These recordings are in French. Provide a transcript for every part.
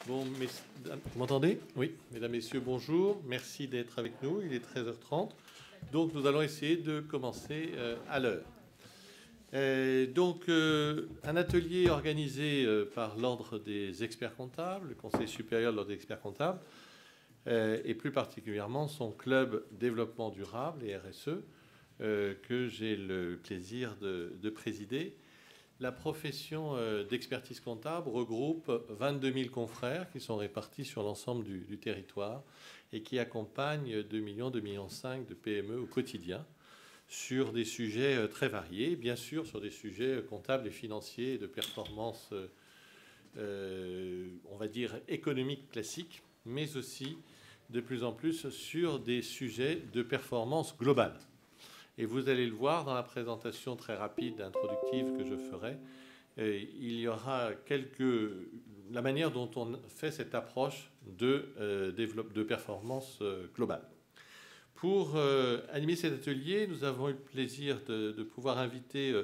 Bon, vous m'entendez? Oui, mesdames, messieurs, bonjour. Merci d'être avec nous. Il est 13h30. Donc, nous allons essayer de commencer à l'heure. Un atelier organisé par l'Ordre des experts comptables, le Conseil supérieur de l'Ordre des experts comptables, et plus particulièrement son club développement durable et RSE, que j'ai le plaisir de présider. La profession d'expertise comptable regroupe 22 000 confrères qui sont répartis sur l'ensemble du territoire et qui accompagnent 2 millions, 2,5 millions de PME au quotidien sur des sujets très variés, bien sûr sur des sujets comptables et financiers et de performance, on va dire, économiques classiques, mais aussi de plus en plus sur des sujets de performance globale. Et vous allez le voir dans la présentation très rapide, introductive que je ferai. Il y aura la manière dont on fait cette approche de performance globale. Pour animer cet atelier, nous avons eu le plaisir de pouvoir inviter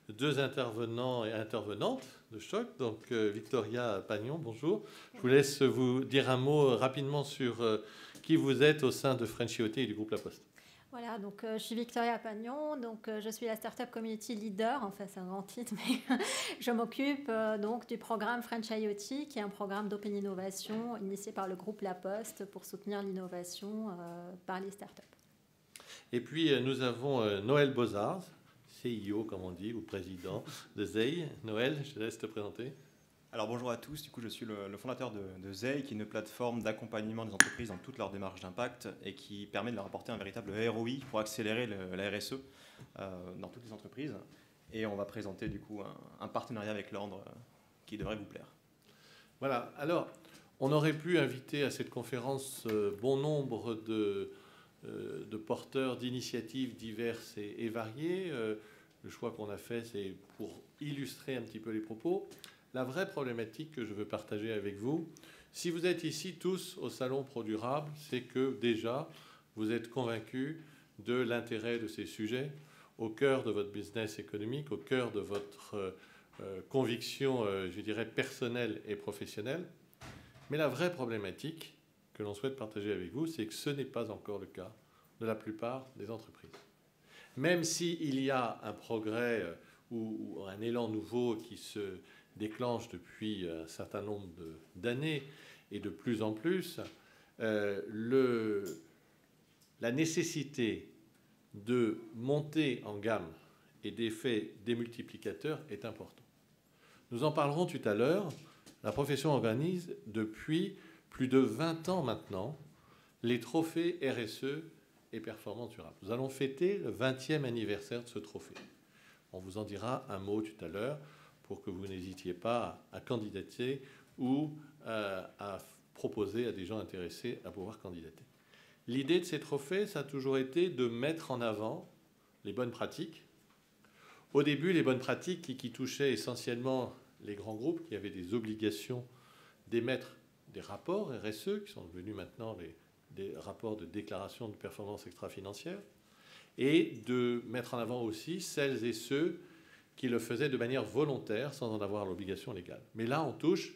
deux intervenants et intervenantes de choc. Donc, Victoria Pagnon, bonjour. Je vous laisse vous dire un mot rapidement sur qui vous êtes au sein de French IoT et du groupe La Poste. Voilà, donc je suis Victoria Pagnon, donc je suis la Startup Community Leader, enfin c'est un grand titre, mais je m'occupe donc du programme French IoT, qui est un programme d'open innovation initié par le groupe La Poste pour soutenir l'innovation par les startups. Et puis nous avons Noël Bozard, CIO comme on dit, ou président de ZEI. Noël, je te laisse te présenter. Alors bonjour à tous, du coup je suis le fondateur de ZEI, qui est une plateforme d'accompagnement des entreprises dans toute leur démarche d'impact et qui permet de leur apporter un véritable ROI pour accélérer la RSE dans toutes les entreprises. Et on va présenter du coup un partenariat avec l'Ordre qui devrait vous plaire. Voilà, alors on aurait pu inviter à cette conférence bon nombre de porteurs d'initiatives diverses et variées. Le choix qu'on a fait, c'est pour illustrer un petit peu les propos. La vraie problématique que je veux partager avec vous, si vous êtes ici tous au Salon ProDurable, c'est que déjà, vous êtes convaincus de l'intérêt de ces sujets au cœur de votre business économique, au cœur de votre conviction, je dirais, personnelle et professionnelle. Mais la vraie problématique que l'on souhaite partager avec vous, c'est que ce n'est pas encore le cas de la plupart des entreprises. Même s'il y a un progrès ou un élan nouveau qui se déclenche depuis un certain nombre d'années et de plus en plus, la nécessité de monter en gamme et d'effets démultiplicateurs est importante. Nous en parlerons tout à l'heure. La profession organise depuis plus de 20 ans maintenant les trophées RSE et performance durable. Nous allons fêter le 20e anniversaire de ce trophée. On vous en dira un mot tout à l'heure pour que vous n'hésitiez pas à candidater ou à proposer à des gens intéressés à pouvoir candidater. L'idée de ces trophées, ça a toujours été de mettre en avant les bonnes pratiques. Au début, les bonnes pratiques qui touchaient essentiellement les grands groupes qui avaient des obligations d'émettre des rapports RSE, qui sont devenus maintenant des rapports de déclaration de performance extra-financière, et de mettre en avant aussi celles et ceux qui le faisaient de manière volontaire sans en avoir l'obligation légale. Mais là, on touche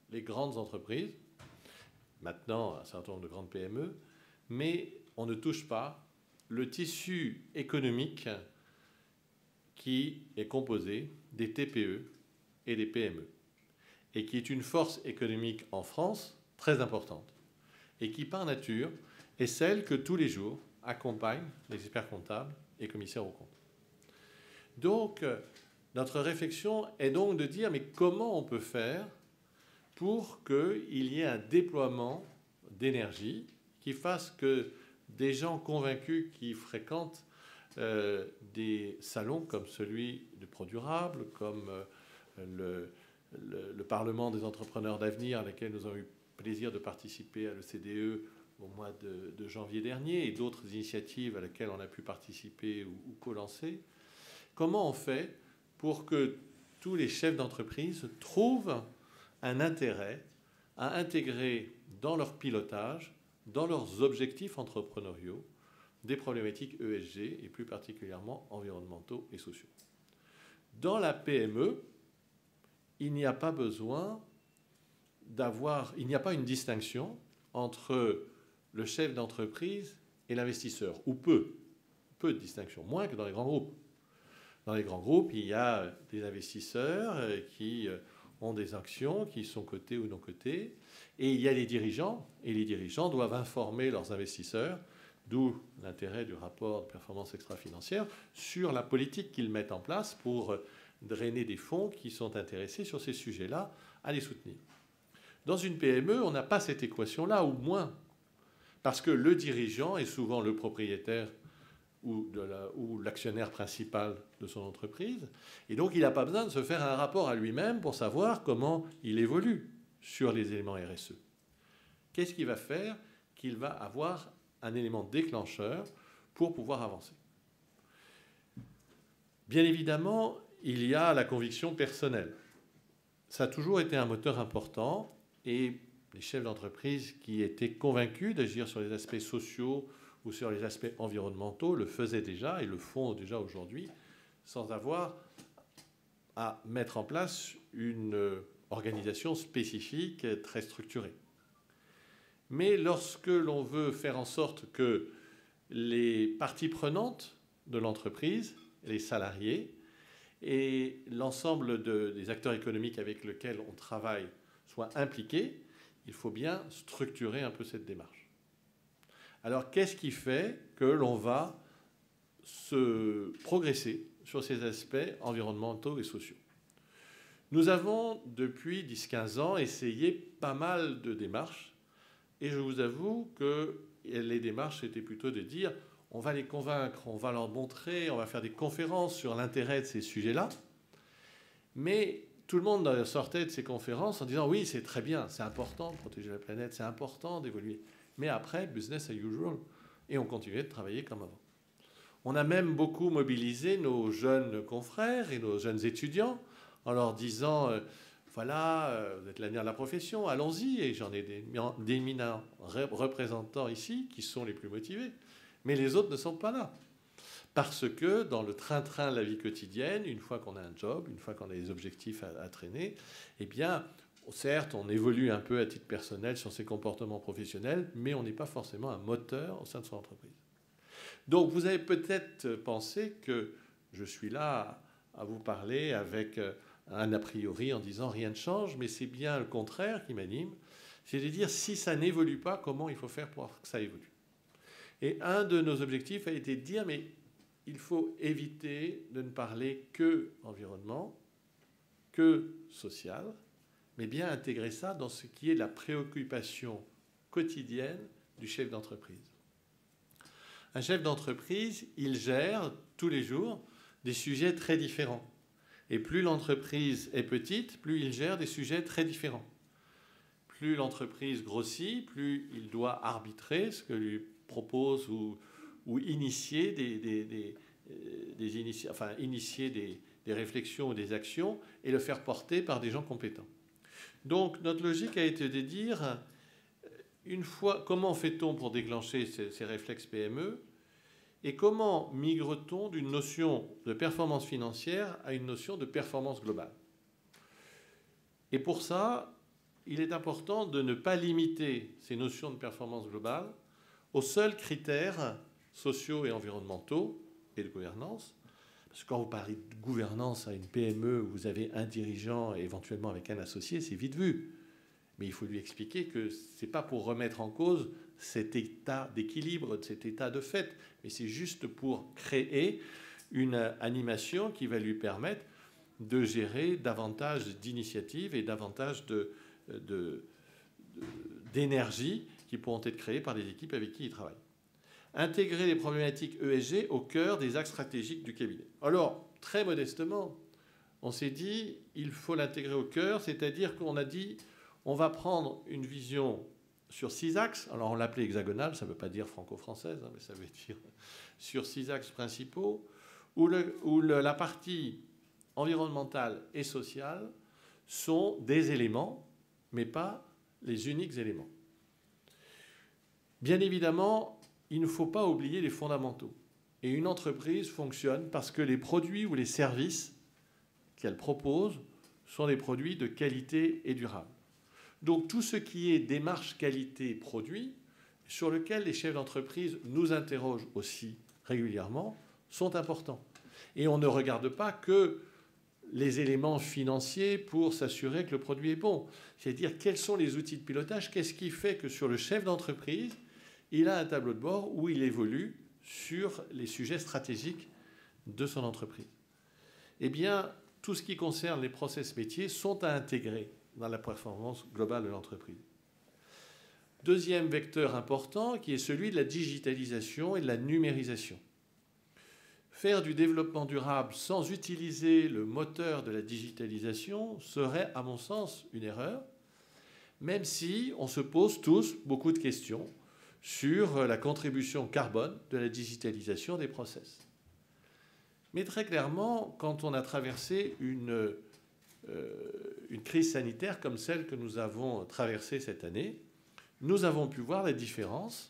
les grandes entreprises, maintenant un certain nombre de grandes PME, mais on ne touche pas le tissu économique qui est composé des TPE et des PME, et qui est une force économique en France très importante, et qui par nature est celle que tous les jours accompagne les experts comptables et commissaires aux comptes. Donc, notre réflexion est donc de dire, mais comment on peut faire pour qu'il y ait un déploiement d'énergie qui fasse que des gens convaincus qui fréquentent des salons comme celui de ProDurable, comme le Parlement des entrepreneurs d'avenir, à laquelle nous avons eu plaisir de participer à l'ECDE au mois de janvier dernier, et d'autres initiatives à laquelle on a pu participer ou co-lancer. Comment on fait pour que tous les chefs d'entreprise trouvent un intérêt à intégrer dans leur pilotage, dans leurs objectifs entrepreneuriaux, des problématiques ESG et plus particulièrement environnementaux et sociaux. Dans la PME, il n'y a pas besoin il n'y a pas une distinction entre le chef d'entreprise et l'investisseur, ou peu de distinction, moins que dans les grands groupes. Dans les grands groupes, il y a des investisseurs qui ont des actions qui sont cotées ou non cotées, et il y a les dirigeants, et les dirigeants doivent informer leurs investisseurs, d'où l'intérêt du rapport de performance extra-financière, sur la politique qu'ils mettent en place pour drainer des fonds qui sont intéressés sur ces sujets-là à les soutenir. Dans une PME, on n'a pas cette équation-là, ou moins, parce que le dirigeant est souvent le propriétaire ou l'actionnaire principal de son entreprise, et donc il n'a pas besoin de se faire un rapport à lui-même pour savoir comment il évolue sur les éléments RSE. Qu'est-ce qu'il va faire? Qu'il va avoir un élément déclencheur pour pouvoir avancer. Bien évidemment, il y a la conviction personnelle. Ça a toujours été un moteur important, et les chefs d'entreprise qui étaient convaincus d'agir sur les aspects sociaux ou sur les aspects environnementaux le faisaient déjà et le font déjà aujourd'hui sans avoir à mettre en place une organisation spécifique très structurée. Mais lorsque l'on veut faire en sorte que les parties prenantes de l'entreprise, les salariés et l'ensemble des acteurs économiques avec lesquels on travaille soient impliqués, il faut bien structurer un peu cette démarche. Alors, qu'est-ce qui fait que l'on va se progresser sur ces aspects environnementaux et sociaux? Nous avons, depuis 10-15 ans, essayé pas mal de démarches, et je vous avoue que les démarches étaient plutôt de dire on va les convaincre, on va leur montrer, on va faire des conférences sur l'intérêt de ces sujets-là, mais tout le monde sortait de ces conférences en disant oui, c'est très bien, c'est important de protéger la planète, c'est important d'évoluer. Mais après, business as usual. Et on continuait de travailler comme avant. On a même beaucoup mobilisé nos jeunes confrères et nos jeunes étudiants en leur disant voilà, vous êtes l'avenir de la profession, allons-y. Et j'en ai d'éminents représentants ici qui sont les plus motivés. Mais les autres ne sont pas là. Parce que dans le train-train de la vie quotidienne, une fois qu'on a un job, une fois qu'on a des objectifs à traîner, eh bien, certes, on évolue un peu à titre personnel sur ses comportements professionnels, mais on n'est pas forcément un moteur au sein de son entreprise. Donc, vous avez peut-être pensé que je suis là à vous parler avec un a priori en disant rien ne change, mais c'est bien le contraire qui m'anime. C'est de dire si ça n'évolue pas, comment il faut faire pour que ça évolue. Et un de nos objectifs a été de dire mais il faut éviter de ne parler que environnement, que social, mais bien intégrer ça dans ce qui est la préoccupation quotidienne du chef d'entreprise. Un chef d'entreprise, il gère tous les jours des sujets très différents. Et plus l'entreprise est petite, plus il gère des sujets très différents. Plus l'entreprise grossit, plus il doit arbitrer ce que lui propose ou initier initier des réflexions ou des actions et le faire porter par des gens compétents. Donc notre logique a été de dire, une fois, comment fait-on pour déclencher ces réflexes PME et comment migre-t-on d'une notion de performance financière à une notion de performance globale? Et pour ça, il est important de ne pas limiter ces notions de performance globale aux seuls critères sociaux et environnementaux et de gouvernance. Parce que quand vous parlez de gouvernance à une PME où vous avez un dirigeant et éventuellement avec un associé, c'est vite vu. Mais il faut lui expliquer que ce n'est pas pour remettre en cause cet état d'équilibre, cet état de fait, mais c'est juste pour créer une animation qui va lui permettre de gérer davantage d'initiatives et davantage d'énergie qui pourront être créées par les équipes avec qui il travaille. Intégrer les problématiques ESG au cœur des axes stratégiques du cabinet. Alors, très modestement, on s'est dit, il faut l'intégrer au cœur, c'est-à-dire qu'on a dit, on va prendre une vision sur 6 axes. Alors, on l'appelait hexagonale, ça ne veut pas dire franco-française, mais ça veut dire sur 6 axes principaux, où la partie environnementale et sociale sont des éléments, mais pas les uniques éléments. Bien évidemment, il ne faut pas oublier les fondamentaux. Et une entreprise fonctionne parce que les produits ou les services qu'elle propose sont des produits de qualité et durables. Donc tout ce qui est démarche qualité-produit, sur lequel les chefs d'entreprise nous interrogent aussi régulièrement, sont importants. Et on ne regarde pas que les éléments financiers pour s'assurer que le produit est bon. C'est-à-dire quels sont les outils de pilotage, qu'est-ce qui fait que sur le chef d'entreprise, il a un tableau de bord où il évolue sur les sujets stratégiques de son entreprise. Eh bien, tout ce qui concerne les process métiers sont à intégrer dans la performance globale de l'entreprise. Deuxième vecteur important qui est celui de la digitalisation et de la numérisation. Faire du développement durable sans utiliser le moteur de la digitalisation serait, à mon sens, une erreur, même si on se pose tous beaucoup de questions sur la contribution carbone de la digitalisation des process. Mais très clairement, quand on a traversé une crise sanitaire comme celle que nous avons traversée cette année, nous avons pu voir la différence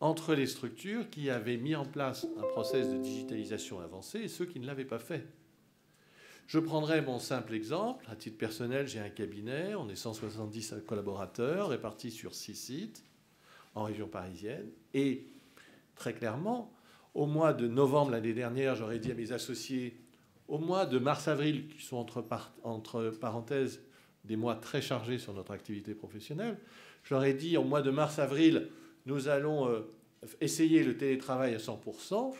entre les structures qui avaient mis en place un process de digitalisation avancé et ceux qui ne l'avaient pas fait. Je prendrai mon simple exemple. À titre personnel, j'ai un cabinet, on est 170 collaborateurs répartis sur 6 sites en région parisienne. Et très clairement, au mois de novembre l'année dernière, j'aurais dit à mes associés, au mois de mars-avril, qui sont entre parenthèses des mois très chargés sur notre activité professionnelle, je leur ai dit, au mois de mars-avril, nous allons essayer le télétravail à 100%.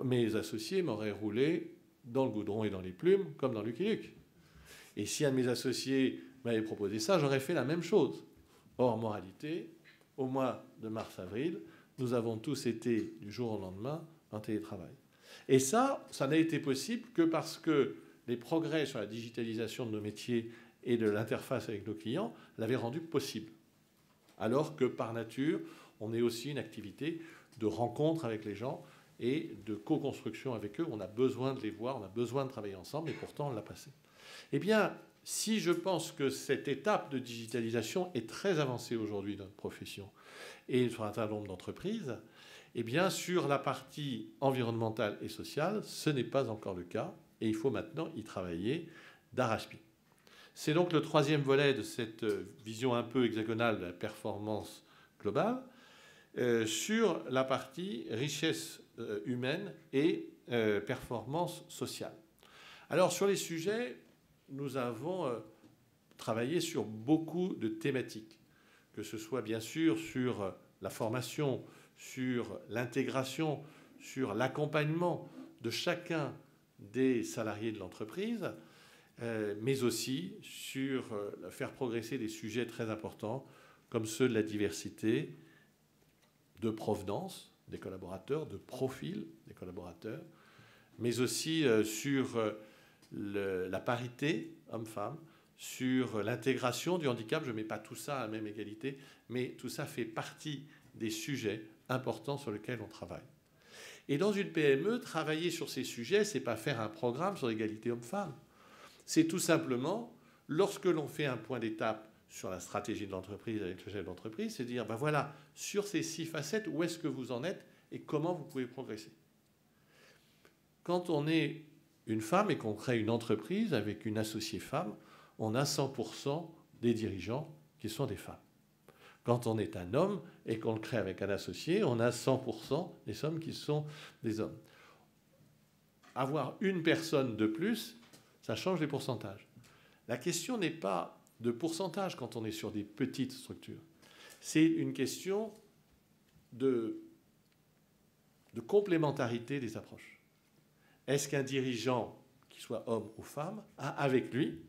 Mes associés m'auraient roulé dans le goudron et dans les plumes, comme dans Lucky Luke. Et si un de mes associés m'avait proposé ça, j'aurais fait la même chose. Or, moralité, au mois de mars-avril, nous avons tous été, du jour au lendemain, en télétravail. Et ça n'a été possible que parce que les progrès sur la digitalisation de nos métiers et de l'interface avec nos clients l'avaient rendu possible. Alors que, par nature, on est aussi une activité de rencontre avec les gens et de co-construction avec eux. On a besoin de les voir, on a besoin de travailler ensemble, et pourtant on l'a passé. Eh bien, si je pense que cette étape de digitalisation est très avancée aujourd'hui dans notre profession et sur un certain nombre d'entreprises, eh bien, sur la partie environnementale et sociale, ce n'est pas encore le cas, et il faut maintenant y travailler d'arrache-pied. C'est donc le troisième volet de cette vision un peu hexagonale de la performance globale, sur la partie richesse humaine et performance sociale. Alors, sur les sujets, nous avons travaillé sur beaucoup de thématiques, que ce soit bien sûr sur la formation, sur l'intégration, sur l'accompagnement de chacun des salariés de l'entreprise, mais aussi sur faire progresser des sujets très importants comme ceux de la diversité, de provenance des collaborateurs, de profil des collaborateurs, mais aussi sur la parité homme-femme, sur l'intégration du handicap. Je ne mets pas tout ça à la même égalité, mais tout ça fait partie des sujets importants sur lesquels on travaille. Et dans une PME, travailler sur ces sujets, ce n'est pas faire un programme sur l'égalité homme-femme. C'est tout simplement, lorsque l'on fait un point d'étape sur la stratégie de l'entreprise avec le chef d'entreprise, c'est dire, ben voilà, sur ces 6 facettes, où est-ce que vous en êtes et comment vous pouvez progresser. Quand on est une femme et qu'on crée une entreprise avec une associée femme, on a 100% des dirigeants qui sont des femmes. Quand on est un homme et qu'on le crée avec un associé, on a 100% des hommes qui sont des hommes. Avoir une personne de plus, ça change les pourcentages. La question n'est pas de pourcentage quand on est sur des petites structures. C'est une question de complémentarité des approches. Est-ce qu'un dirigeant, qu'il soit homme ou femme, a avec lui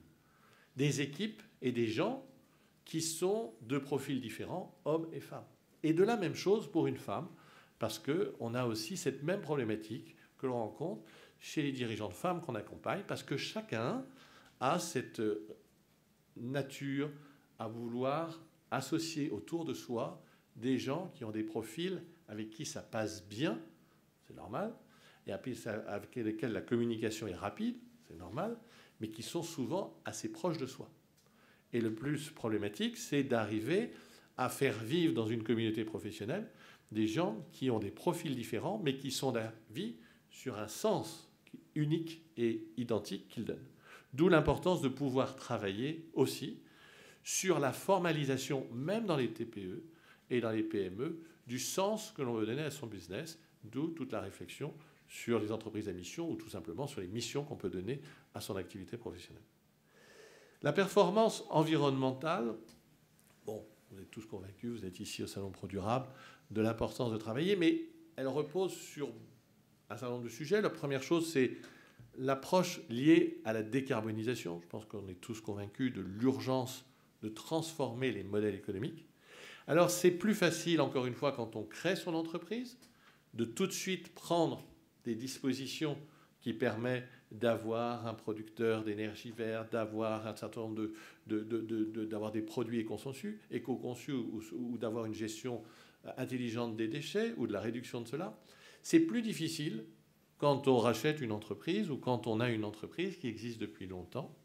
des équipes et des gens qui sont de profils différents, hommes et femmes? Et de la même chose pour une femme, parce qu'on a aussi cette même problématique que l'on rencontre chez les dirigeants de femmes qu'on accompagne, parce que chacun a cette nature à vouloir associer autour de soi des gens qui ont des profils avec qui ça passe bien, c'est normal, et avec lesquels la communication est rapide, c'est normal, mais qui sont souvent assez proches de soi. Et le plus problématique, c'est d'arriver à faire vivre dans une communauté professionnelle des gens qui ont des profils différents, mais qui sont d'avis sur un sens unique et identique qu'ils donnent. D'où l'importance de pouvoir travailler aussi sur la formalisation, même dans les TPE et dans les PME, du sens que l'on veut donner à son business, d'où toute la réflexion sur les entreprises à mission ou tout simplement sur les missions qu'on peut donner à son activité professionnelle. La performance environnementale, bon, vous êtes tous convaincus, vous êtes ici au Salon Pro Durable, de l'importance de travailler, mais elle repose sur un certain nombre de sujets. La première chose, c'est l'approche liée à la décarbonisation. Je pense qu'on est tous convaincus de l'urgence de transformer les modèles économiques. Alors, c'est plus facile, encore une fois, quand on crée son entreprise, de tout de suite prendre des dispositions qui permettent d'avoir un producteur d'énergie verte, d'avoir un certain nombre d'avoir des produits éco-conçus ou d'avoir une gestion intelligente des déchets ou de la réduction de cela. C'est plus difficile quand on rachète une entreprise ou quand on a une entreprise qui existe depuis longtemps.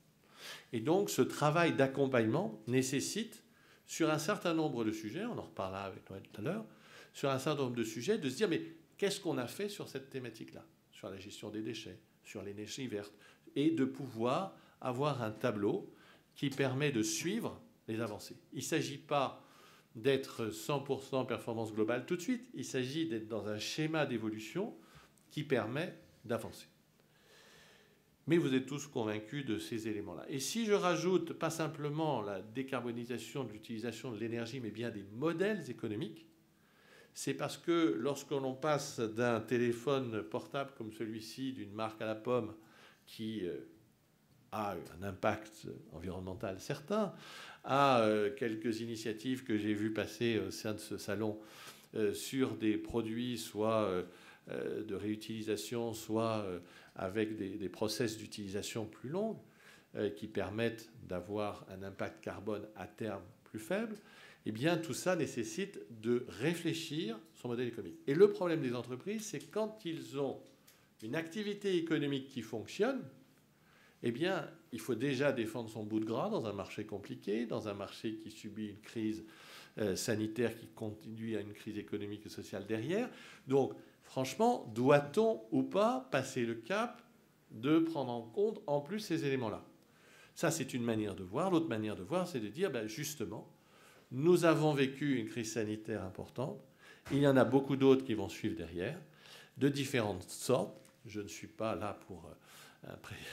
Et donc, ce travail d'accompagnement nécessite, sur un certain nombre de sujets, on en reparlera avec Noël tout à l'heure, sur un certain nombre de sujets, de se dire, mais qu'est-ce qu'on a fait sur cette thématique-là, sur la gestion des déchets, sur l'énergie verte, et de pouvoir avoir un tableau qui permet de suivre les avancées. Il ne s'agit pas d'être 100% performance globale tout de suite, il s'agit d'être dans un schéma d'évolution qui permet d'avancer. Mais vous êtes tous convaincus de ces éléments-là. Et si je rajoute pas simplement la décarbonisation de l'utilisation de l'énergie, mais bien des modèles économiques, c'est parce que lorsque l'on passe d'un téléphone portable comme celui-ci, d'une marque à la pomme, qui a un impact environnemental certain, à quelques initiatives que j'ai vues passer au sein de ce salon sur des produits soit de réutilisation, soit avec des process d'utilisation plus longs qui permettent d'avoir un impact carbone à terme plus faible, eh bien tout ça nécessite de réfléchir son modèle économique. Et le problème des entreprises, c'est quand ils ont une activité économique qui fonctionne, eh bien il faut déjà défendre son bout de gras dans un marché compliqué, dans un marché qui subit une crise sanitaire qui conduit à une crise économique et sociale derrière. Donc, franchement, doit-on ou pas passer le cap de prendre en compte en plus ces éléments-là? Ça, c'est une manière de voir. L'autre manière de voir, c'est de dire, ben justement, nous avons vécu une crise sanitaire importante. Il y en a beaucoup d'autres qui vont suivre derrière, de différentes sortes. Je ne suis pas là pour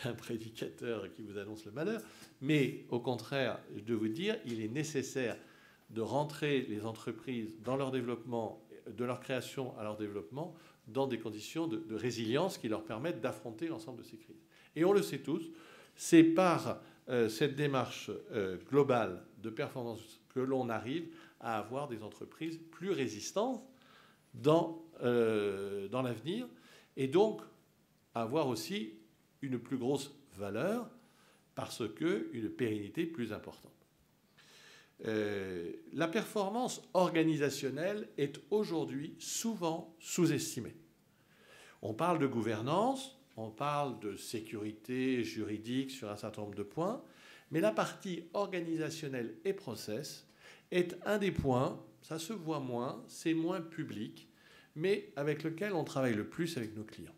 un prédicateur qui vous annonce le malheur, mais au contraire, de vous dire, il est nécessaire de rentrer les entreprises dans leur développement, de leur création à leur développement, dans des conditions de résilience qui leur permettent d'affronter l'ensemble de ces crises. Et on le sait tous, c'est par cette démarche globale de performance que l'on arrive à avoir des entreprises plus résistantes dans l'avenir et donc avoir aussi une plus grosse valeur parce qu'une pérennité plus importante. La performance organisationnelle est aujourd'hui souvent sous-estimée. On parle de gouvernance, on parle de sécurité juridique sur un certain nombre de points, mais la partie organisationnelle et process est un des points, ça se voit moins, c'est moins public, mais avec lequel on travaille le plus avec nos clients.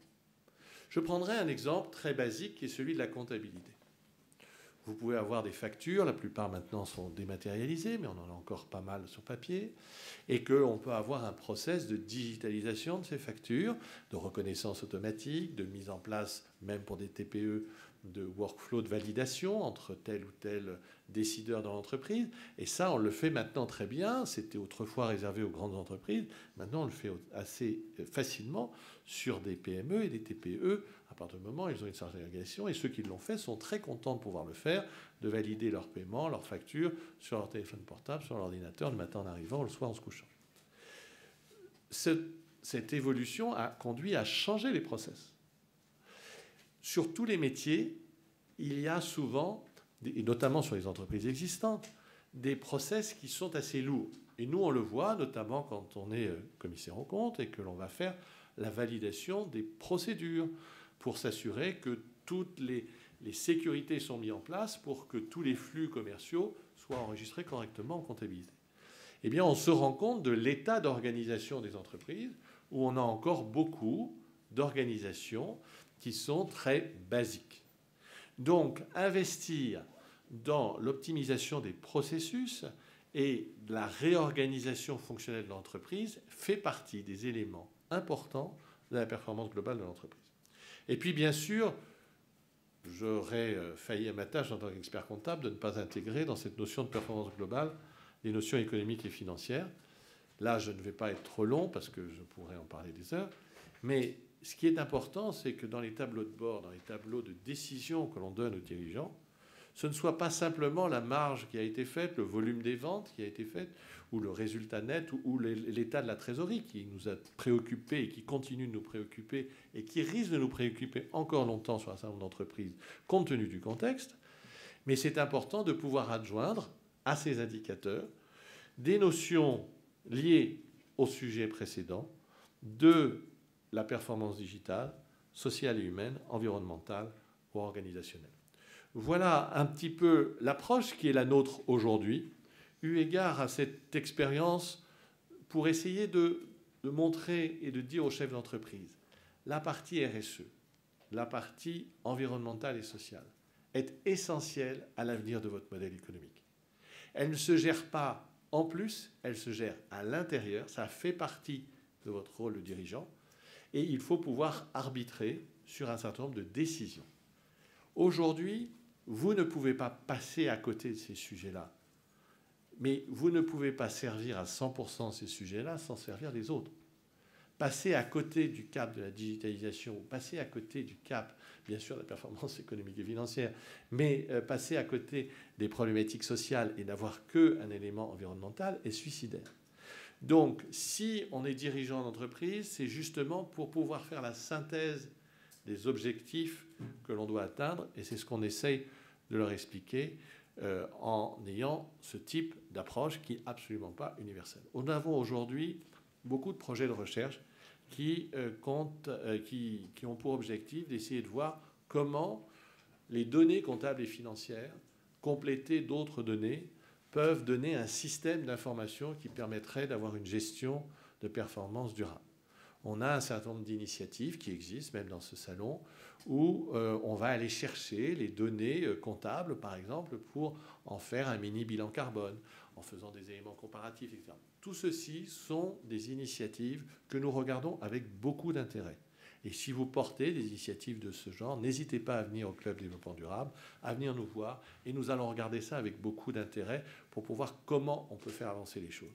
Je prendrai un exemple très basique qui est celui de la comptabilité. Vous pouvez avoir des factures, la plupart maintenant sont dématérialisées, mais on en a encore pas mal sur papier, et qu'on peut avoir un process de digitalisation de ces factures, de reconnaissance automatique, de mise en place, même pour des TPE, de workflow de validation entre tel ou tel décideur dans l'entreprise. Et ça, on le fait maintenant très bien. C'était autrefois réservé aux grandes entreprises. Maintenant, on le fait assez facilement sur des PME et des TPE. À partir du moment où ils ont une certaine organisation, et ceux qui l'ont fait sont très contents de pouvoir le faire, de valider leurs paiements, leurs factures sur leur téléphone portable, sur l'ordinateur, le matin en arrivant, le soir en se couchant. Cette évolution a conduit à changer les process. Sur tous les métiers, il y a souvent, et notamment sur les entreprises existantes, des process qui sont assez lourds. Et nous, on le voit, notamment quand on est commissaire aux comptes et que l'on va faire la validation des procédures pour s'assurer que toutes les sécurités sont mises en place pour que tous les flux commerciaux soient enregistrés correctement en comptabilité. Eh bien, on se rend compte de l'état d'organisation des entreprises où on a encore beaucoup d'organisations qui sont très basiques. Donc, investir dans l'optimisation des processus et la réorganisation fonctionnelle de l'entreprise fait partie des éléments importants de la performance globale de l'entreprise. Et puis, bien sûr, j'aurais failli à ma tâche en tant qu'expert comptable de ne pas intégrer dans cette notion de performance globale les notions économiques et financières. Là, je ne vais pas être trop long parce que je pourrais en parler des heures. Mais ce qui est important, c'est que dans les tableaux de bord, dans les tableaux de décision que l'on donne aux dirigeants, ce ne soit pas simplement la marge qui a été faite, le volume des ventes qui a été fait, ou le résultat net, ou l'état de la trésorerie qui nous a préoccupés et qui continue de nous préoccuper et qui risque de nous préoccuper encore longtemps sur un certain nombre d'entreprises, compte tenu du contexte. Mais c'est important de pouvoir adjoindre à ces indicateurs des notions liées au sujet précédent de la performance digitale, sociale et humaine, environnementale ou organisationnelle. Voilà un petit peu l'approche qui est la nôtre aujourd'hui, eu égard à cette expérience pour essayer de montrer et de dire aux chefs d'entreprise, la partie RSE, la partie environnementale et sociale, est essentielle à l'avenir de votre modèle économique. Elle ne se gère pas en plus, elle se gère à l'intérieur, ça fait partie de votre rôle de dirigeant, et il faut pouvoir arbitrer sur un certain nombre de décisions. Aujourd'hui, vous ne pouvez pas passer à côté de ces sujets-là, mais vous ne pouvez pas servir à 100% ces sujets-là sans servir les autres. Passer à côté du cap de la digitalisation, passer à côté du cap, bien sûr, de la performance économique et financière, mais passer à côté des problématiques sociales et n'avoir qu'un élément environnemental est suicidaire. Donc, si on est dirigeant d'entreprise, c'est justement pour pouvoir faire la synthèse des objectifs que l'on doit atteindre, et c'est ce qu'on essaye de leur expliquer en ayant ce type d'approche qui n'est absolument pas universelle. Nous avons aujourd'hui beaucoup de projets de recherche qui ont pour objectif d'essayer de voir comment les données comptables et financières, complétées d'autres données, peuvent donner un système d'information qui permettrait d'avoir une gestion de performance durable. On a un certain nombre d'initiatives qui existent, même dans ce salon, où on va aller chercher les données comptables, par exemple, pour en faire un mini-bilan carbone, en faisant des éléments comparatifs, etc. Tout ceci sont des initiatives que nous regardons avec beaucoup d'intérêt. Et si vous portez des initiatives de ce genre, n'hésitez pas à venir au Club Développement Durable, à venir nous voir, et nous allons regarder ça avec beaucoup d'intérêt pour pouvoir comment on peut faire avancer les choses.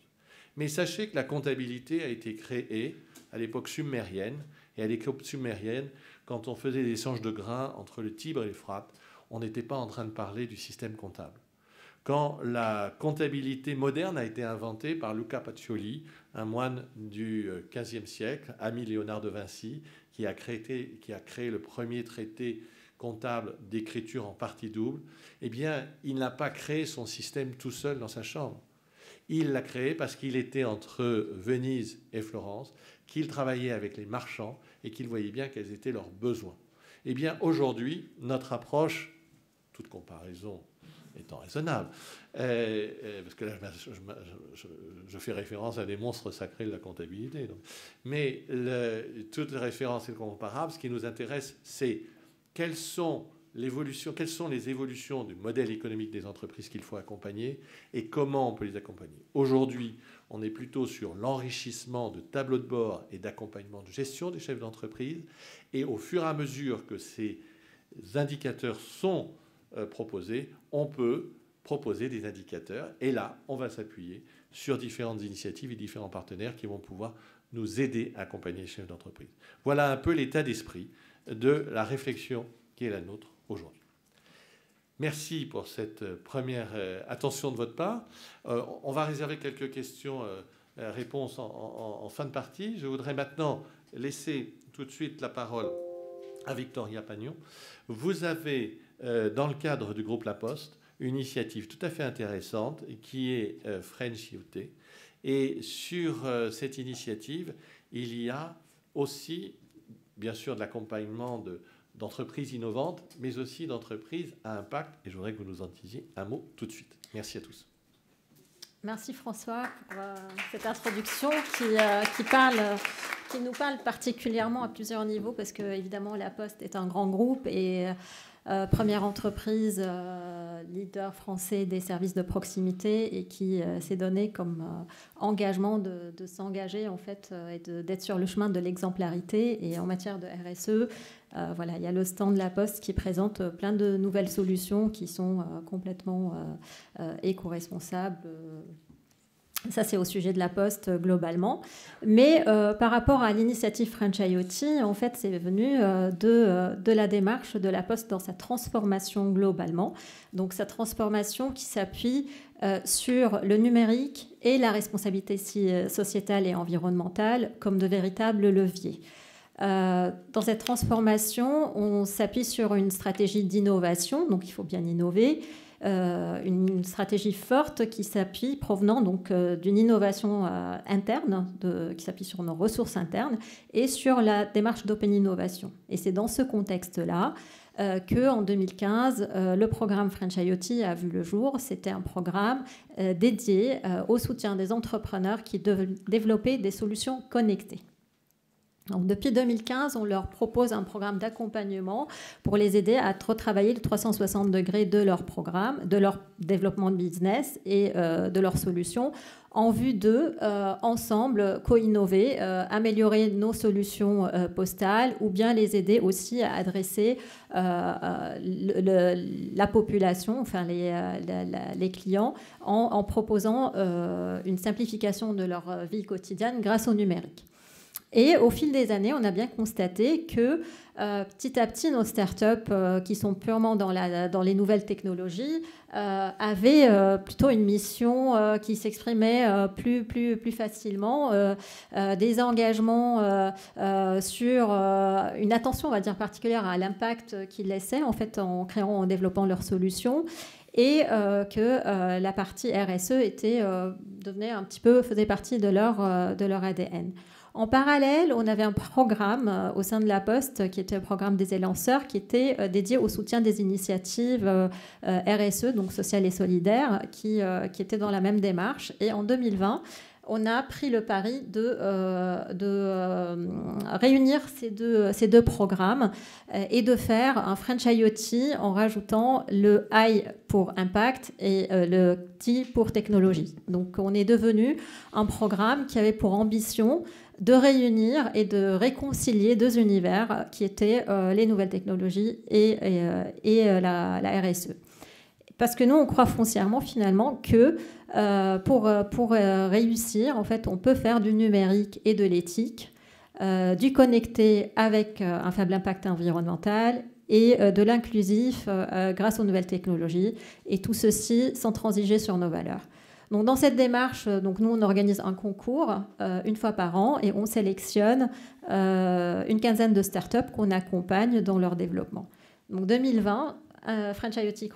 Mais sachez que la comptabilité a été créée à l'époque sumérienne, et à l'époque sumérienne, quand on faisait des échanges de grains entre le Tibre et l'Euphrate, on n'était pas en train de parler du système comptable. Quand la comptabilité moderne a été inventée par Luca Pacioli, un moine du XVe siècle, ami Léonard de Vinci, qui a créé le premier traité comptable d'écriture en partie double, eh bien, il n'a pas créé son système tout seul dans sa chambre. Il l'a créé parce qu'il était entre Venise et Florence, qu'il travaillait avec les marchands et qu'il voyait bien quels étaient leurs besoins. Eh bien, aujourd'hui, notre approche, toute comparaison étant raisonnable, parce que là, je fais référence à des monstres sacrés de la comptabilité. Donc. Mais toute référence est comparable. Ce qui nous intéresse, c'est quelles sont les évolutions du modèle économique des entreprises qu'il faut accompagner et comment on peut les accompagner. Aujourd'hui, on est plutôt sur l'enrichissement de tableaux de bord et d'accompagnement de gestion des chefs d'entreprise. Et au fur et à mesure que ces indicateurs sont proposés, on peut proposer des indicateurs. Et là, on va s'appuyer sur différentes initiatives et différents partenaires qui vont pouvoir nous aider à accompagner les chefs d'entreprise. Voilà un peu l'état d'esprit de la réflexion qui est la nôtre aujourd'hui. Merci pour cette première attention de votre part. On va réserver quelques questions-réponses en fin de partie. Je voudrais maintenant laisser tout de suite la parole à Victoria Pagnon. Vous avez, dans le cadre du groupe La Poste, une initiative tout à fait intéressante qui est French IoT. Et sur cette initiative, il y a aussi, bien sûr, de l'accompagnement d'entreprises innovantes, mais aussi d'entreprises à impact. Et je voudrais que vous nous en disiez un mot tout de suite. Merci à tous. Merci François pour cette introduction qui nous parle particulièrement à plusieurs niveaux, parce que évidemment La Poste est un grand groupe et première entreprise leader français des services de proximité et qui s'est donné comme engagement de s'engager en fait et d'être sur le chemin de l'exemplarité. Et en matière de RSE, voilà, il y a le stand de la Poste qui présente plein de nouvelles solutions qui sont complètement éco-responsables. Ça, c'est au sujet de la Poste globalement. Mais par rapport à l'initiative French IoT, en fait, c'est venu de la démarche de la Poste dans sa transformation globalement. Donc, sa transformation qui s'appuie sur le numérique et la responsabilité sociétale et environnementale comme de véritables leviers. Dans cette transformation, on s'appuie sur une stratégie d'innovation, donc il faut bien innover, une stratégie forte qui s'appuie, provenant donc d'une innovation interne, qui s'appuie sur nos ressources internes et sur la démarche d'open innovation. Et c'est dans ce contexte-là qu'en 2015, le programme French IoT a vu le jour. C'était un programme dédié au soutien des entrepreneurs qui développaient des solutions connectées. Donc, depuis 2015, on leur propose un programme d'accompagnement pour les aider à retravailler le 360 degrés de leur programme, de leur développement de business et de leurs solutions en vue de, ensemble, co-innover, améliorer nos solutions postales ou bien les aider aussi à adresser la population, enfin les clients, en proposant une simplification de leur vie quotidienne grâce au numérique. Et au fil des années, on a bien constaté que petit à petit, nos startups qui sont purement dans les nouvelles technologies avaient plutôt une mission qui s'exprimait plus facilement, des engagements sur une attention, on va dire, particulière à l'impact qu'ils laissaient en fait en créant, en développant leurs solutions. Et que la partie RSE devenait un petit peu, faisait partie de leur ADN. En parallèle, on avait un programme au sein de la Poste qui était le programme des élanceurs, qui était dédié au soutien des initiatives RSE, donc sociales et solidaires, qui étaient dans la même démarche. Et en 2020, on a pris le pari de réunir ces deux programmes et de faire un French IoT en rajoutant le I pour impact et le T pour technologie. Donc, on est devenu un programme qui avait pour ambition de réunir et de réconcilier deux univers qui étaient les nouvelles technologies et la RSE. Parce que nous, on croit foncièrement finalement que pour réussir, en fait, on peut faire du numérique et de l'éthique, du connecté avec un faible impact environnemental et de l'inclusif grâce aux nouvelles technologies, et tout ceci sans transiger sur nos valeurs. Donc, dans cette démarche, donc nous, on organise un concours une fois par an et on sélectionne une quinzaine de startups qu'on accompagne dans leur développement. Donc, 2020, French IoT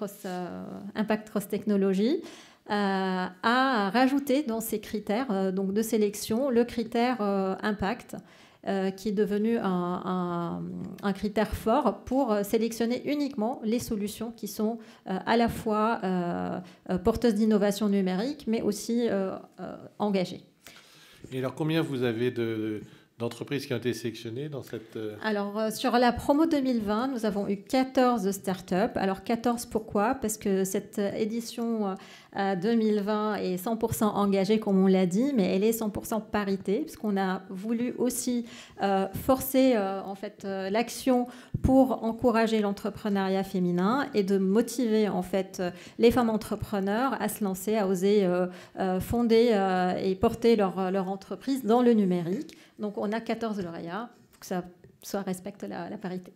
Impact Cross Technology a rajouté dans ses critères donc de sélection le critère impact, qui est devenu un critère fort pour sélectionner uniquement les solutions qui sont à la fois porteuses d'innovation numérique, mais aussi engagées. Et alors, combien vous avez d'entreprises qui ont été sélectionnées dans cette... Alors, sur la promo 2020, nous avons eu 14 startups. Alors, 14, pourquoi ? Parce que cette édition 2020 est 100% engagée, comme on l'a dit, mais elle est 100% parité, parce qu'on a voulu aussi forcer en fait, l'action pour encourager l'entrepreneuriat féminin et de motiver en fait, les femmes entrepreneurs à se lancer, à oser fonder et porter leur entreprise dans le numérique. Donc, on a 14 lauréats pour que ça respecte la parité.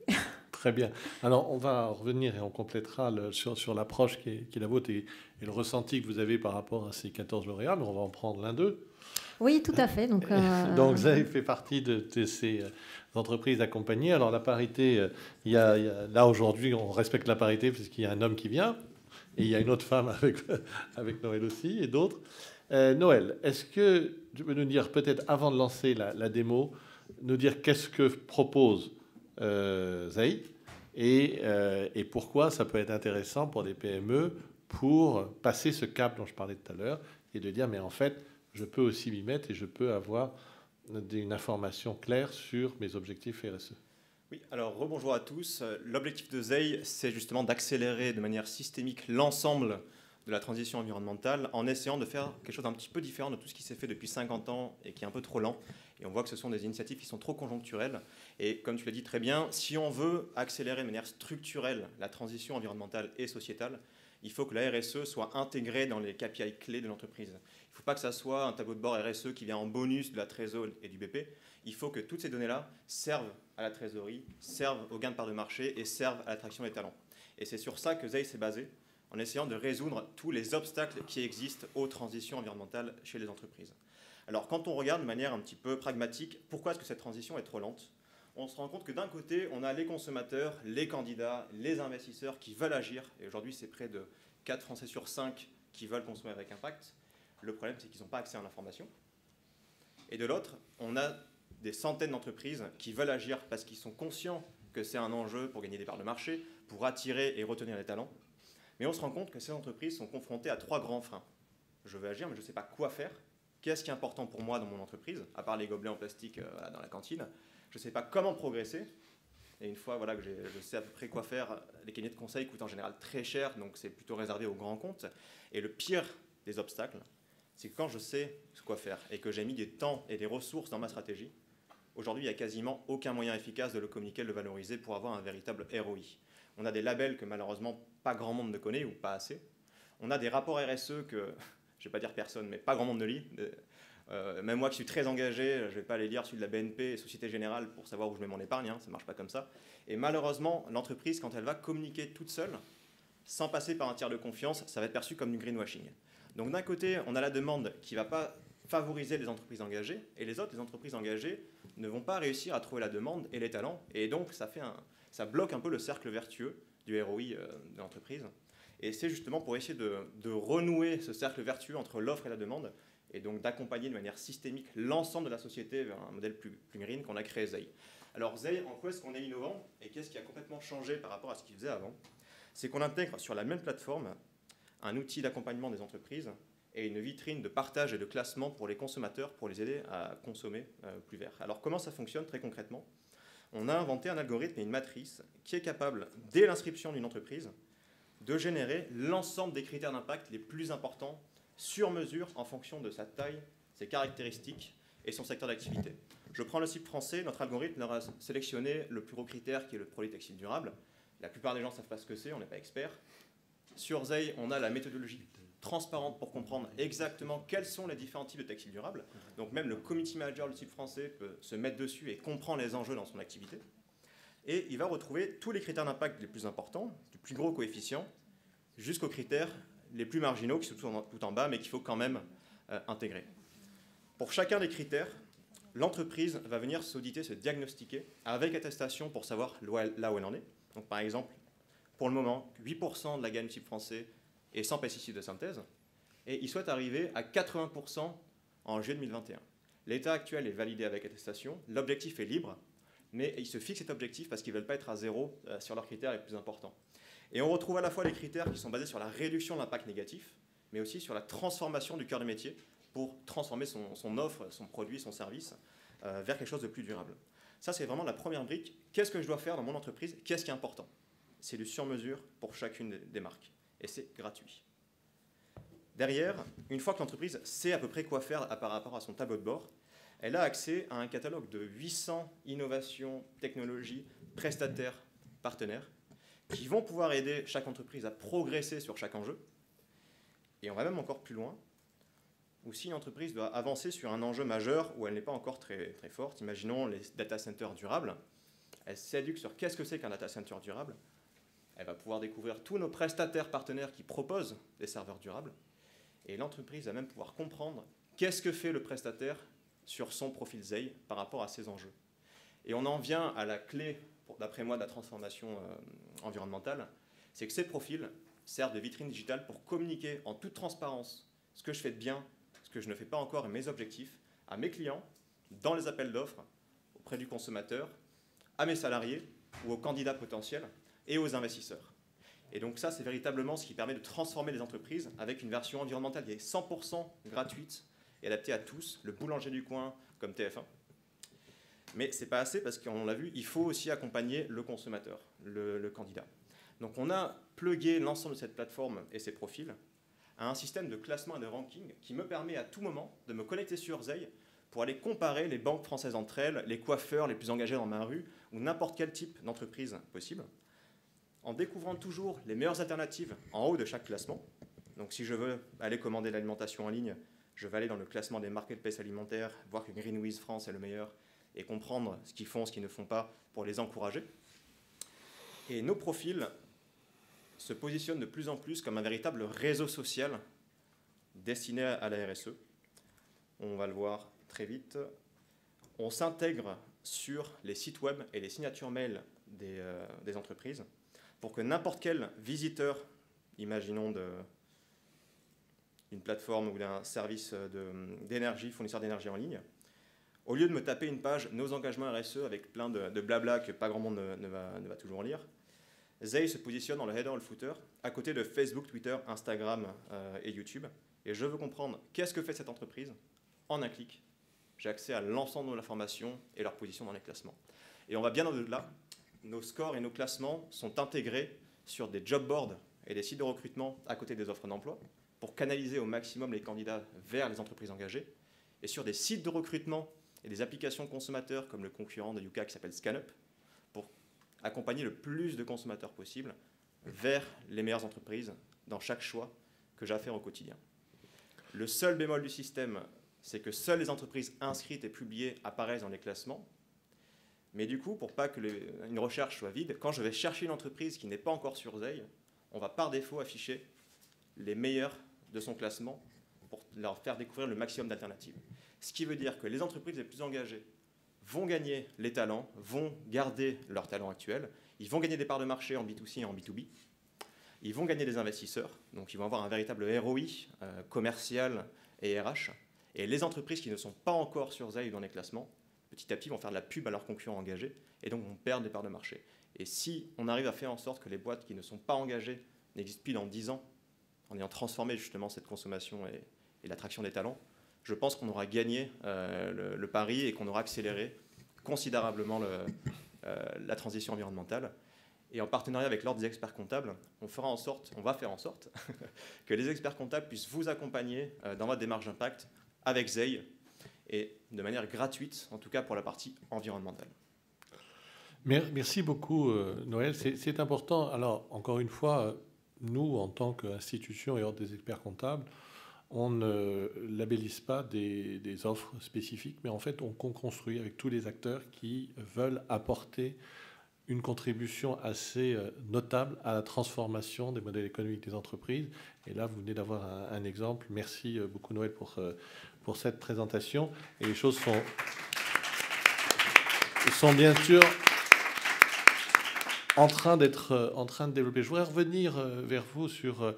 Très bien. Alors, on va revenir et on complétera sur l'approche qui est la vôtre et le ressenti que vous avez par rapport à ces 14 lauréats. Mais on va en prendre l'un d'eux. Oui, tout à fait. Donc, Zay fait partie de ces entreprises accompagnées. Alors, la parité, là, aujourd'hui, on respecte la parité puisqu'il y a un homme qui vient et il y a une autre femme avec Noël aussi et d'autres. Noël, est-ce que tu peux nous dire, peut-être avant de lancer la démo, nous dire qu'est-ce que propose Zay et pourquoi ça peut être intéressant pour des PME pour passer ce cap dont je parlais tout à l'heure et de dire, mais en fait, je peux aussi m'y mettre et je peux avoir une information claire sur mes objectifs RSE. Oui, alors rebonjour à tous. L'objectif de ZEI, c'est justement d'accélérer de manière systémique l'ensemble de la transition environnementale en essayant de faire quelque chose d'un petit peu différent de tout ce qui s'est fait depuis 50 ans et qui est un peu trop lent. Et on voit que ce sont des initiatives qui sont trop conjoncturelles. Et comme tu l'as dit très bien, si on veut accélérer de manière structurelle la transition environnementale et sociétale, il faut que la RSE soit intégrée dans les KPI clés de l'entreprise. Il ne faut pas que ça soit un tableau de bord RSE qui vient en bonus de la Trésor et du BP. Il faut que toutes ces données-là servent à la trésorerie, servent au gain de part de marché et servent à l'attraction des talents. Et c'est sur ça que ZEI s'est basé, en essayant de résoudre tous les obstacles qui existent aux transitions environnementales chez les entreprises. Alors, quand on regarde de manière un petit peu pragmatique, pourquoi est-ce que cette transition est trop lente ? On se rend compte que d'un côté, on a les consommateurs, les candidats, les investisseurs qui veulent agir. Et aujourd'hui, c'est près de 4 Français sur 5 qui veulent consommer avec impact. Le problème, c'est qu'ils n'ont pas accès à l'information. Et de l'autre, on a des centaines d'entreprises qui veulent agir parce qu'ils sont conscients que c'est un enjeu pour gagner des parts de marché, pour attirer et retenir les talents. Mais on se rend compte que ces entreprises sont confrontées à 3 grands freins. Je veux agir, mais je ne sais pas quoi faire. Qu'est-ce qui est important pour moi dans mon entreprise, à part les gobelets en plastique dans la cantine. Je ne sais pas comment progresser. Et une fois que je sais à peu près quoi faire, les cabinets de conseil coûtent en général très cher, donc c'est plutôt réservé aux grands comptes. Et le pire des obstacles, c'est que quand je sais quoi faire et que j'ai mis des temps et des ressources dans ma stratégie, aujourd'hui, il n'y a quasiment aucun moyen efficace de le communiquer, de le valoriser pour avoir un véritable ROI. On a des labels que malheureusement pas grand monde ne connaît ou pas assez. On a des rapports RSE que, je ne vais pas dire personne, mais pas grand monde ne lit. Même moi qui suis très engagé, je ne vais pas aller lire celui de la BNP et Société Générale pour savoir où je mets mon épargne, ça ne marche pas comme ça. Et malheureusement, l'entreprise, quand elle va communiquer toute seule, sans passer par un tiers de confiance, ça va être perçu comme du greenwashing. Donc d'un côté, on a la demande qui ne va pas favoriser les entreprises engagées, et les autres, les entreprises engagées, ne vont pas réussir à trouver la demande et les talents, et donc ça bloque un peu le cercle vertueux du ROI de l'entreprise. Et c'est justement pour essayer de renouer ce cercle vertueux entre l'offre et la demande, et donc d'accompagner de manière systémique l'ensemble de la société vers un modèle plus green qu'on a créé ZEI. Alors ZEI, en quoi est-ce qu'on est innovant, et qu'est-ce qui a complètement changé par rapport à ce qu'il faisait avant? C'est qu'on intègre sur la même plateforme un outil d'accompagnement des entreprises et une vitrine de partage et de classement pour les consommateurs pour les aider à consommer plus vert. Alors comment ça fonctionne très concrètement? On a inventé un algorithme et une matrice qui est capable, dès l'inscription d'une entreprise, de générer l'ensemble des critères d'impact les plus importants sur mesure en fonction de sa taille, ses caractéristiques et son secteur d'activité. Je prends le CIP français, notre algorithme leur a sélectionné le plus gros critère qui est le produit textile durable. La plupart des gens ne savent pas ce que c'est, on n'est pas expert. Sur ZEI, on a la méthodologie transparente pour comprendre exactement quels sont les différents types de textiles durables. Donc même le community manager du CIP français peut se mettre dessus et comprendre les enjeux dans son activité. Et il va retrouver tous les critères d'impact les plus importants, du plus gros coefficient, jusqu'aux critères les plus marginaux, qui sont tout en bas, mais qu'il faut quand même intégrer. Pour chacun des critères, l'entreprise va venir s'auditer, se diagnostiquer avec attestation pour savoir là où elle en est. Donc par exemple, pour le moment, 8% de la gamme CIP français est sans pesticides de synthèse, et il souhaite arriver à 80% en juillet 2021. L'état actuel est validé avec attestation, l'objectif est libre, mais ils se fixent cet objectif parce qu'ils ne veulent pas être à zéro sur leurs critères les plus importants. Et on retrouve à la fois les critères qui sont basés sur la réduction de l'impact négatif, mais aussi sur la transformation du cœur de métier pour transformer son offre, son produit, son service vers quelque chose de plus durable. Ça, c'est vraiment la première brique. Qu'est-ce que je dois faire dans mon entreprise? Qu'est-ce qui est important? C'est du sur-mesure pour chacune des marques. Et c'est gratuit. Derrière, une fois que l'entreprise sait à peu près quoi faire par rapport à son tableau de bord, elle a accès à un catalogue de 800 innovations, technologies, prestataires, partenaires, qui vont pouvoir aider chaque entreprise à progresser sur chaque enjeu. Et on va même encore plus loin, où si une entreprise doit avancer sur un enjeu majeur où elle n'est pas encore très, très forte, imaginons les data centers durables, elle s'éduque sur qu'est-ce que c'est qu'un data center durable. Elle va pouvoir découvrir tous nos prestataires partenaires qui proposent des serveurs durables. Et l'entreprise va même pouvoir comprendre qu'est-ce que fait le prestataire sur son profil ZEI par rapport à ces enjeux. Et on en vient à la clé, d'après moi, de la transformation environnementale, c'est que ces profils servent de vitrine digitale pour communiquer en toute transparence ce que je fais de bien, ce que je ne fais pas encore et mes objectifs à mes clients, dans les appels d'offres, auprès du consommateur, à mes salariés ou aux candidats potentiels et aux investisseurs. Et donc ça, c'est véritablement ce qui permet de transformer les entreprises avec une version environnementale qui est 100% gratuite et adaptée à tous, le boulanger du coin comme TF1. Mais ce n'est pas assez parce qu'on l'a vu, il faut aussi accompagner le consommateur, le candidat. Donc on a plugué l'ensemble de cette plateforme et ses profils à un système de classement et de ranking qui me permet à tout moment de me connecter sur Zei pour aller comparer les banques françaises entre elles, les coiffeurs les plus engagés dans ma rue ou n'importe quel type d'entreprise possible, en découvrant toujours les meilleures alternatives en haut de chaque classement. Donc si je veux aller commander l'alimentation en ligne, je vais aller dans le classement des marketplaces alimentaires, voir que Greenwiz France est le meilleur et comprendre ce qu'ils font, ce qu'ils ne font pas pour les encourager. Et nos profils se positionnent de plus en plus comme un véritable réseau social destiné à la RSE. On va le voir très vite. On s'intègre sur les sites web et les signatures mail des entreprises pour que n'importe quel visiteur, imaginons d'une plateforme ou d'un service d'énergie, fournisseur d'énergie en ligne, au lieu de me taper une page « Nos engagements RSE » avec plein de blabla que pas grand monde ne va toujours lire, Zei se positionne dans le header et le footer, à côté de Facebook, Twitter, Instagram et YouTube. Et je veux comprendre qu'est-ce que fait cette entreprise. En un clic, j'ai accès à l'ensemble de l'information et leur position dans les classements. Et on va bien au-delà. Nos scores et nos classements sont intégrés sur des job boards et des sites de recrutement à côté des offres d'emploi pour canaliser au maximum les candidats vers les entreprises engagées. Et sur des sites de recrutement et des applications consommateurs comme le concurrent de Yuka qui s'appelle ScanUp, pour accompagner le plus de consommateurs possible vers les meilleures entreprises dans chaque choix que j'ai à faire au quotidien. Le seul bémol du système, c'est que seules les entreprises inscrites et publiées apparaissent dans les classements. Mais du coup, pour pas que une recherche soit vide, quand je vais chercher une entreprise qui n'est pas encore sur Zei, on va par défaut afficher les meilleurs de son classement pour leur faire découvrir le maximum d'alternatives. Ce qui veut dire que les entreprises les plus engagées vont gagner les talents, vont garder leurs talents actuels, ils vont gagner des parts de marché en B2C et en B2B, ils vont gagner des investisseurs, donc ils vont avoir un véritable ROI commercial et RH, et les entreprises qui ne sont pas encore sur Zei dans les classements, petit à petit vont faire de la pub à leurs concurrents engagés, et donc vont perdre des parts de marché. Et si on arrive à faire en sorte que les boîtes qui ne sont pas engagées n'existent plus dans 10 ans, en ayant transformé justement cette consommation et l'attraction des talents, je pense qu'on aura gagné le pari et qu'on aura accéléré considérablement la transition environnementale. Et en partenariat avec l'Ordre des experts comptables, on va faire en sorte que les experts comptables puissent vous accompagner dans votre démarche d'impact avec Zei et de manière gratuite, en tout cas pour la partie environnementale. Merci beaucoup, Noël. C'est important. Alors, encore une fois, nous, en tant qu'institution et Ordre des experts comptables, on ne labellise pas des offres spécifiques, mais en fait, on construit avec tous les acteurs qui veulent apporter une contribution assez notable à la transformation des modèles économiques des entreprises. Et là, vous venez d'avoir un exemple. Merci beaucoup, Noël, pour cette présentation. Et les choses sont bien sûr en train de développer. Je voudrais revenir vers vous sur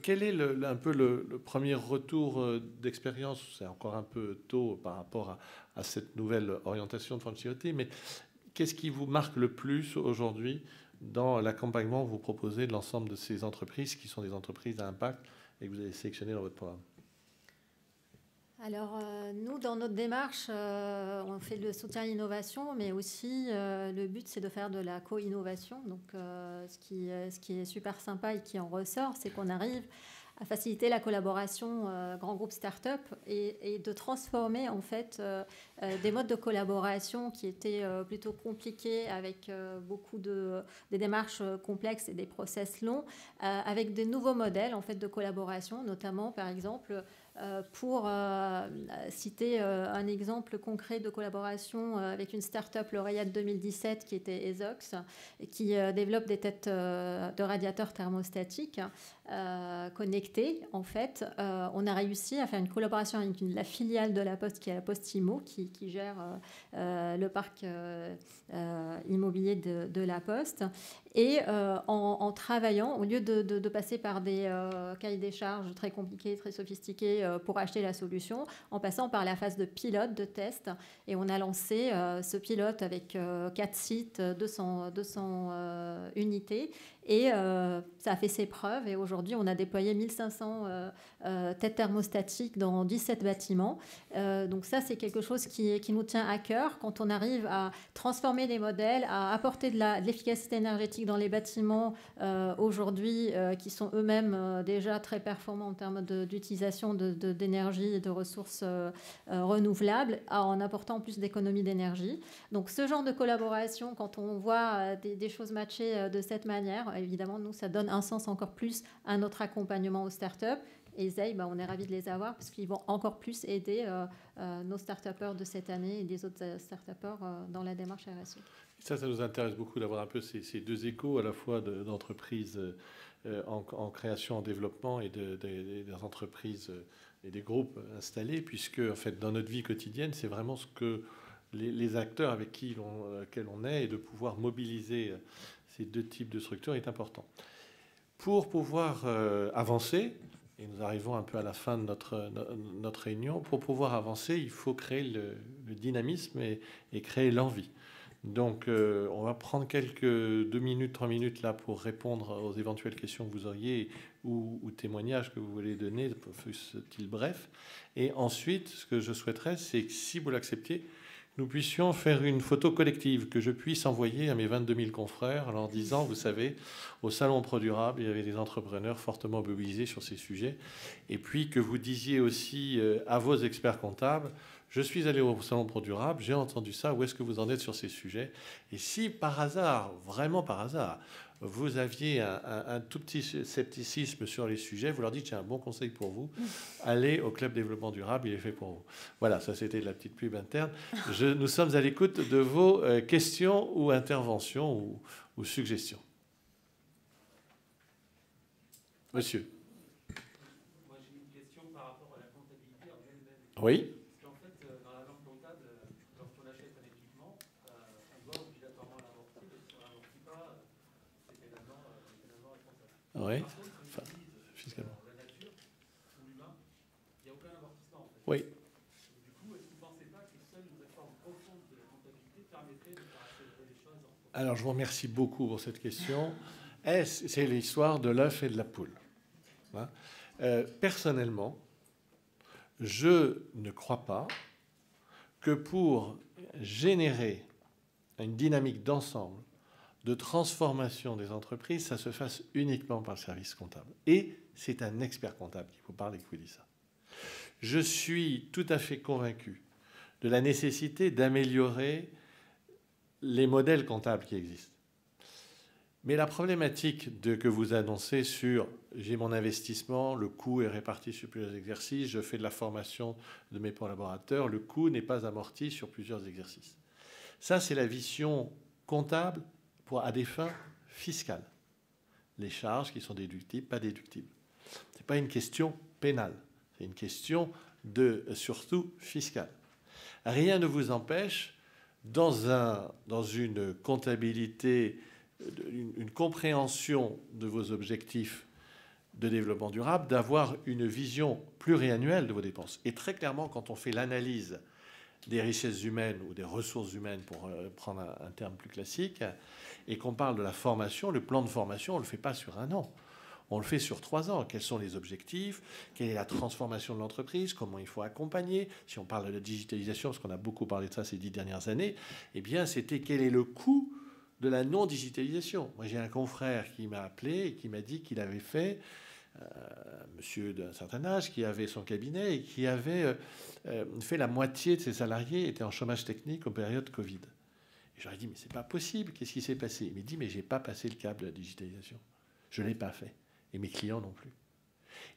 quel est un peu le premier retour d'expérience. C'est encore un peu tôt par rapport à cette nouvelle orientation de Franciotti, mais qu'est-ce qui vous marque le plus aujourd'hui dans l'accompagnement que vous proposez de l'ensemble de ces entreprises qui sont des entreprises à impact et que vous avez sélectionnées dans votre programme? Alors, nous, dans notre démarche, on fait le soutien à l'innovation, mais aussi le but, c'est de faire de la co-innovation. Donc, ce qui est super sympa et qui en ressort, c'est qu'on arrive à faciliter la collaboration grand groupe start-up et de transformer en fait des modes de collaboration qui étaient plutôt compliqués avec beaucoup des démarches complexes et des process longs avec des nouveaux modèles en fait de collaboration, notamment par exemple pour citer un exemple concret de collaboration avec une start-up lauréate 2017 qui était Ezox, qui développe des têtes de radiateurs thermostatiques connectés. En fait, on a réussi à faire une collaboration avec la filiale de la Poste qui est la Poste Immo, qui gère le parc immobilier de la Poste. Et en travaillant, au lieu de passer par des cahiers des charges très compliqués, très sophistiqués pour acheter la solution, en passant par la phase de pilote, de test. Et on a lancé ce pilote avec 4 sites, 200 unités. Et ça a fait ses preuves. Et aujourd'hui, on a déployé 1500 têtes thermostatiques dans 17 bâtiments. Donc ça, c'est quelque chose qui nous tient à cœur. Quand on arrive à transformer des modèles, à apporter de l'efficacité énergétique dans les bâtiments aujourd'hui, qui sont eux-mêmes déjà très performants en termes d'utilisation d'énergie et de ressources renouvelables, en apportant en plus d'économies d'énergie. Donc ce genre de collaboration, quand on voit des choses matchées de cette manière, évidemment, nous, ça donne un sens encore plus à notre accompagnement aux startups. Et ZEI, on est ravis de les avoir parce qu'ils vont encore plus aider nos start-upers de cette année et des autres start-upers dans la démarche RSE. Ça nous intéresse beaucoup d'avoir un peu ces deux échos, à la fois d'entreprises en création, en développement et des entreprises et des groupes installés, puisque en fait, dans notre vie quotidienne, c'est vraiment ce que les acteurs avec lesquels on est, et de pouvoir mobiliser ces deux types de structures est important. Pour pouvoir avancer, et nous arrivons un peu à la fin de notre réunion, pour pouvoir avancer, il faut créer le dynamisme et créer l'envie. Donc, on va prendre quelques 2 minutes, 3 minutes là pour répondre aux éventuelles questions que vous auriez ou témoignages que vous voulez donner, fût-il bref. Et ensuite, ce que je souhaiterais, c'est que si vous l'acceptez, nous puissions faire une photo collective, que je puisse envoyer à mes 22 000 confrères en leur disant, vous savez, au Salon Pro Durable, il y avait des entrepreneurs fortement mobilisés sur ces sujets. Et puis que vous disiez aussi à vos experts comptables, je suis allé au Salon Pro Durable, j'ai entendu ça, où est-ce que vous en êtes sur ces sujets? Et si par hasard, vraiment par hasard, vous aviez un tout petit scepticisme sur les sujets, vous leur dites, j'ai un bon conseil pour vous, allez au Club Développement Durable, il est fait pour vous. Voilà, ça c'était de la petite pub interne. Nous sommes à l'écoute de vos questions ou interventions ou suggestions. Monsieur. Moi j'ai une question par rapport à la comptabilité en elle-même. Oui. Parce qu'en fait, dans la norme comptable, lorsqu'on achète un équipement, on doit obligatoirement l'amortir, et si on ne l'amortit pas, c'est pénalement responsable. Oui. Par contre, quand on utilise fiscalement. la nature ou l'humain, il n'y a aucun amortissement en fait. Oui. Et du coup, est-ce que vous ne pensez pas que seule une réforme profonde de la comptabilité permettrait de faire accélérer les choses? Alors, je vous remercie beaucoup pour cette question. C'est l'histoire de l'œuf et de la poule. Hein, personnellement, je ne crois pas que pour générer une dynamique d'ensemble, de transformation des entreprises, ça se fasse uniquement par le service comptable. Et c'est un expert comptable qui vous parle et qui vous dit ça. Je suis tout à fait convaincu de la nécessité d'améliorer les modèles comptables qui existent. Mais la problématique que vous annoncez sur j'ai mon investissement, le coût est réparti sur plusieurs exercices, je fais de la formation de mes collaborateurs, le coût n'est pas amorti sur plusieurs exercices. Ça, c'est la vision comptable à des fins fiscales. Les charges qui sont déductibles, pas déductibles. Ce n'est pas une question pénale, c'est une question surtout fiscale. Rien ne vous empêche, dans une comptabilité, une compréhension de vos objectifs de développement durable, d'avoir une vision pluriannuelle de vos dépenses. Et très clairement, quand on fait l'analyse des richesses humaines ou des ressources humaines, pour prendre un terme plus classique, et qu'on parle de la formation, le plan de formation, on ne le fait pas sur 1 an. On le fait sur 3 ans. Quels sont les objectifs? Quelle est la transformation de l'entreprise? Comment il faut accompagner? Si on parle de la digitalisation, parce qu'on a beaucoup parlé de ça ces 10 dernières années, eh bien, c'était quel est le coût de la non-digitalisation. Moi, j'ai un confrère qui m'a appelé et qui m'a dit qu'il avait fait, monsieur d'un certain âge, qui avait son cabinet et qui avait fait la moitié de ses salariés étaient en chômage technique en période Covid. Et j'aurais dit, mais c'est pas possible, qu'est-ce qui s'est passé? Il m'a dit, mais j'ai pas passé le cap de la digitalisation. Je l'ai pas fait. Et mes clients non plus.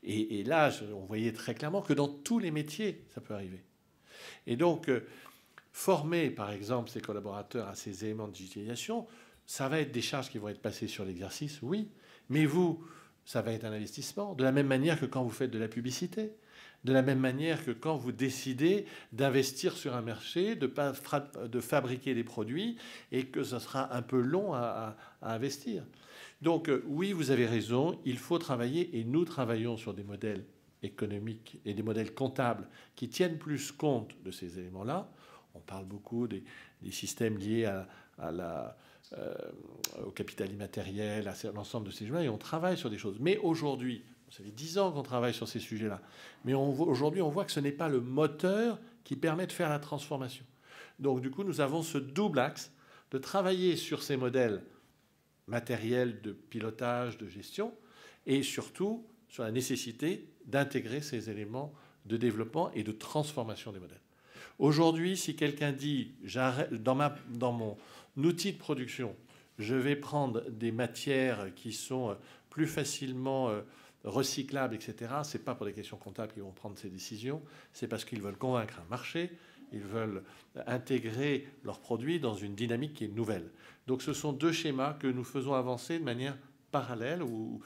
Et là, on voyait très clairement que dans tous les métiers, ça peut arriver. Et donc, former, par exemple, ses collaborateurs à ces éléments de digitalisation, ça va être des charges qui vont être passées sur l'exercice, oui, mais vous, ça va être un investissement, de la même manière que quand vous faites de la publicité, de la même manière que quand vous décidez d'investir sur un marché, de fabriquer des produits, et que ce sera un peu long à investir. Donc, oui, vous avez raison, il faut travailler, et nous travaillons sur des modèles économiques et des modèles comptables qui tiennent plus compte de ces éléments-là. On parle beaucoup des systèmes liés à au capital immatériel, à l'ensemble de ces sujets, et on travaille sur des choses. Mais aujourd'hui, ça fait 10 ans qu'on travaille sur ces sujets-là, mais aujourd'hui, on voit que ce n'est pas le moteur qui permet de faire la transformation. Donc, du coup, nous avons ce double axe de travailler sur ces modèles matériels de pilotage, de gestion, et surtout sur la nécessité d'intégrer ces éléments de développement et de transformation des modèles. Aujourd'hui, si quelqu'un dit, dans mon outil de production, je vais prendre des matières qui sont plus facilement recyclables, etc., ce n'est pas pour des questions comptables qu'ils vont prendre ces décisions, c'est parce qu'ils veulent convaincre un marché, ils veulent intégrer leurs produits dans une dynamique qui est nouvelle. Donc ce sont deux schémas que nous faisons avancer de manière parallèle ou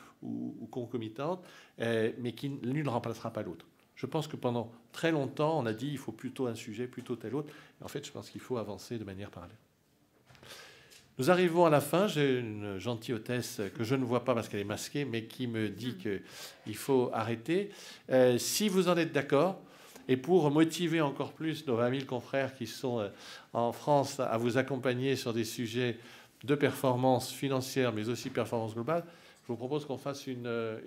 concomitante, mais qui l'une ne remplacera pas l'autre. Je pense que pendant très longtemps, on a dit il faut plutôt un sujet, plutôt tel autre. Et en fait, je pense qu'il faut avancer de manière parallèle. Nous arrivons à la fin. J'ai une gentille hôtesse que je ne vois pas parce qu'elle est masquée, mais qui me dit qu'il faut arrêter. Si vous en êtes d'accord, et pour motiver encore plus nos 20 000 confrères qui sont en France à vous accompagner sur des sujets de performance financière, mais aussi performance globale, je vous propose qu'on fasse une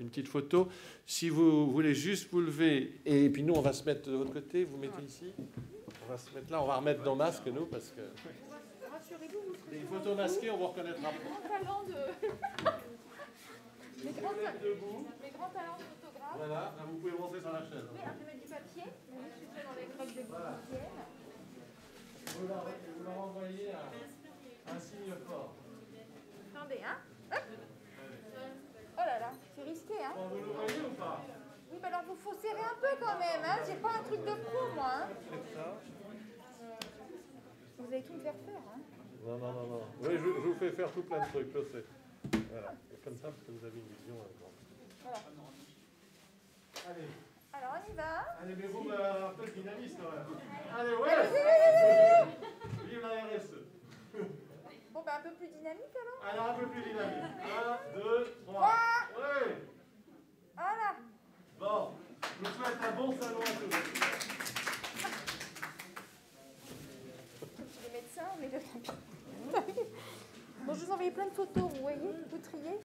petite photo. Si vous voulez juste vous lever, et puis nous, on va se mettre de votre côté, vous mettez ici. On va se mettre là, on va remettre nos masques, nous, parce que... Les photos masquées, on vous reconnaîtra pas. Mes grands talents de photographe. Voilà, là, vous pouvez monter sur la chaise. Oui, imprimer du papier. Je suis fait dans les clubs de cuisine. Vous leur envoyez un signe fort. Attendez, hein. Hop. Oh là là, c'est risqué, hein. Bon, vous le voyez ou pas? Oui, bah alors vous faut serrer un peu quand même, hein. J'ai pas un truc de pro, moi, hein. Vous allez tout me faire faire, hein. Non. Oui, je vous fais faire tout plein de trucs, je sais. Voilà, c'est comme ça parce que vous avez une vision grande. Voilà. Allez. Alors on y va. Allez, mais vous, un peu de dynamisme quand même. Allez, ouais. Vive la RSE. Bon, bah un peu plus dynamique alors. Alors, un peu plus dynamique. 1, 2, 3. Oui. Voilà. Bon, je vous souhaite un bon salon à tous. Les médecins, mais tant pis. Bon, je vous envoie plein de photos, vous voyez, vous triez.